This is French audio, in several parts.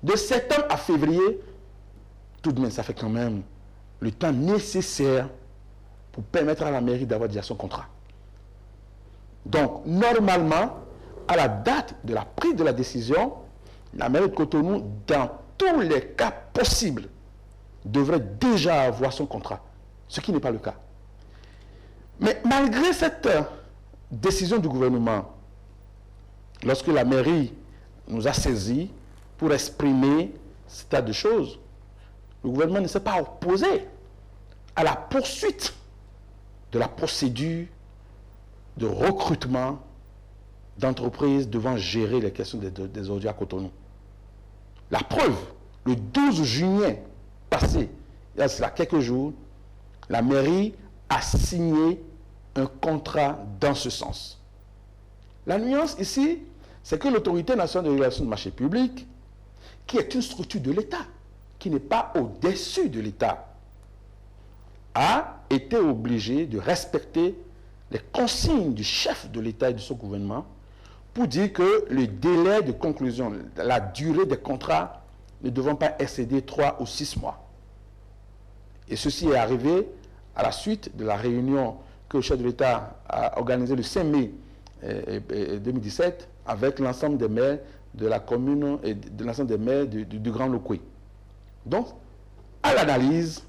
De septembre à février, tout de même, ça fait quand même le temps nécessaire pour permettre à la mairie d'avoir déjà son contrat. Donc, normalement, à la date de la prise de la décision, la mairie de Cotonou, dans tous les cas possibles, devrait déjà avoir son contrat, ce qui n'est pas le cas. Mais malgré cette décision du gouvernement, lorsque la mairie nous a saisis pour exprimer ce tas de choses, le gouvernement ne s'est pas opposé à la poursuite de la procédure de recrutement d'entreprises devant gérer les questions des ordures à Cotonou. La preuve, le 12 juillet passé, il y a cela quelques jours, la mairie a signé un contrat dans ce sens. La nuance ici, c'est que l'autorité nationale de régulation du marché public, qui est une structure de l'État, qui n'est pas au-dessus de l'État, a été obligée de respecter les consignes du chef de l'État et de son gouvernement pour dire que le délai de conclusion, la durée des contrats ne devant pas excéder 3 ou 6 mois. Et ceci est arrivé à la suite de la réunion que le chef de l'État a organisée le 5 mai 2017 avec l'ensemble des maires de la commune et de l'ensemble des maires du Grand Lukui. Donc, à l'analyse,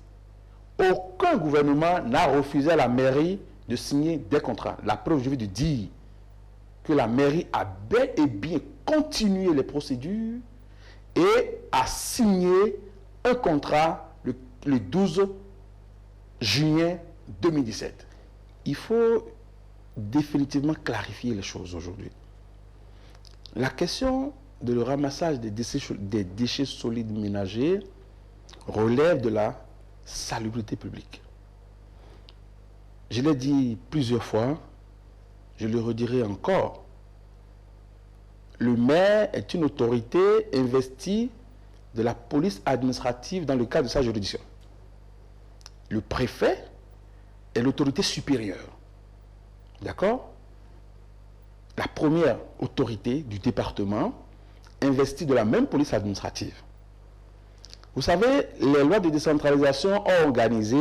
aucun gouvernement n'a refusé à la mairie de signer des contrats. La preuve, je veux dire que la mairie a bel et bien continué les procédures et a signé un contrat le 12 juillet 2017. Il faut définitivement clarifier les choses aujourd'hui. La question de le ramassage des déchets solides ménagers relève de la salubrité publique. Je l'ai dit plusieurs fois, je le redirai encore. Le maire est une autorité investie de la police administrative dans le cadre de sa juridiction. Le préfet est l'autorité supérieure. D'accord? La première autorité du département investie de la même police administrative. Vous savez, les lois de décentralisation ont organisé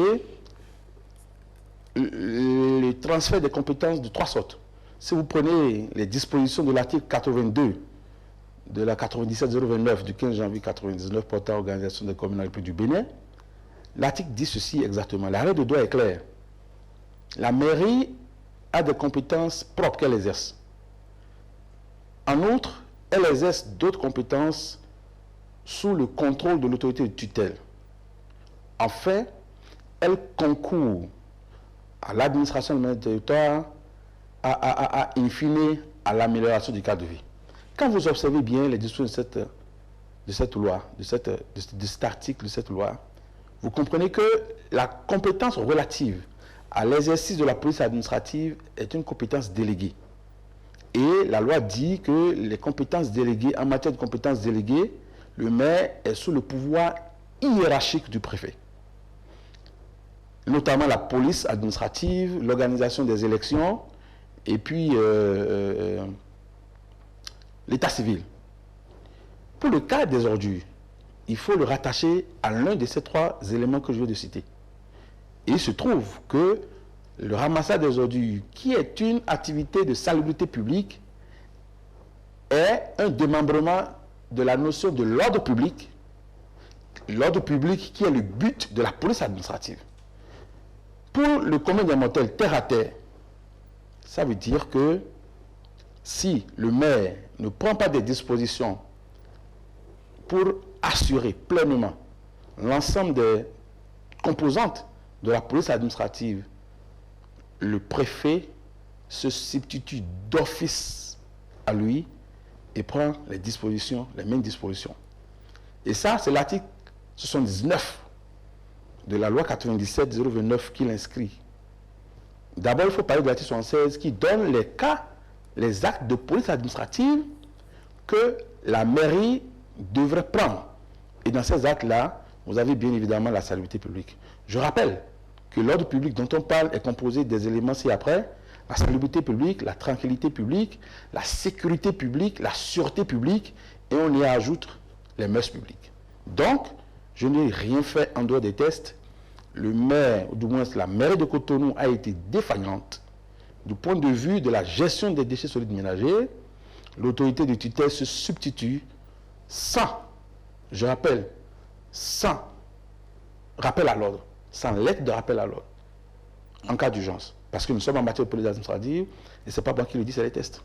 le transfert des compétences de 3 sortes. Si vous prenez les dispositions de l'article 82 de la 97-029 du 15 janvier 1999 portant organisation des communes République du Bénin, l'article dit ceci exactement. La règle de droit est claire. La mairie a des compétences propres qu'elle exerce. En outre, elle exerce d'autres compétences sous le contrôle de l'autorité de tutelle. Enfin, elle concourt à l'administration du territoire, in fine, à l'amélioration du cadre de vie. Quand vous observez bien les dispositions de cet article, de cette loi, vous comprenez que la compétence relative à l'exercice de la police administrative est une compétence déléguée. Et la loi dit que les compétences déléguées, en matière de compétences déléguées, le maire est sous le pouvoir hiérarchique du préfet. Notamment la police administrative, l'organisation des élections, et puis l'état civil. Pour le cas des ordures, il faut le rattacher à l'un de ces 3 éléments que je viens de citer. Et il se trouve que le ramassage des ordures, qui est une activité de salubrité publique, est un démembrement de la notion de l'ordre public qui est le but de la police administrative. Pour le commun des mortels terre à terre, ça veut dire que si le maire ne prend pas des dispositions pour assurer pleinement l'ensemble des composantes de la police administrative, le préfet se substitue d'office à lui et prend les dispositions, les mêmes dispositions. Et ça, c'est l'article 79 de la loi 97-029 qui l'inscrit. D'abord, il faut parler de l'article 76 qui donne les cas, les actes de police administrative que la mairie devrait prendre. Et dans ces actes-là, vous avez bien évidemment la salubrité publique. Je rappelle que l'ordre public dont on parle est composé des éléments ci-après: la salubrité publique, la tranquillité publique, la sécurité publique, la sûreté publique, et on y ajoute les mœurs publiques. Donc, je n'ai rien fait en dehors des tests. Le maire, ou du moins la mairie de Cotonou, a été défaillante du point de vue de la gestion des déchets solides ménagers. L'autorité de tutelle se substitue sans, je rappelle, sans rappel à l'ordre, sans lettre de rappel à l'ordre, en cas d'urgence. Parce que nous sommes en matière de police administrative, et ce n'est pas moi qui le dis, c'est les tests.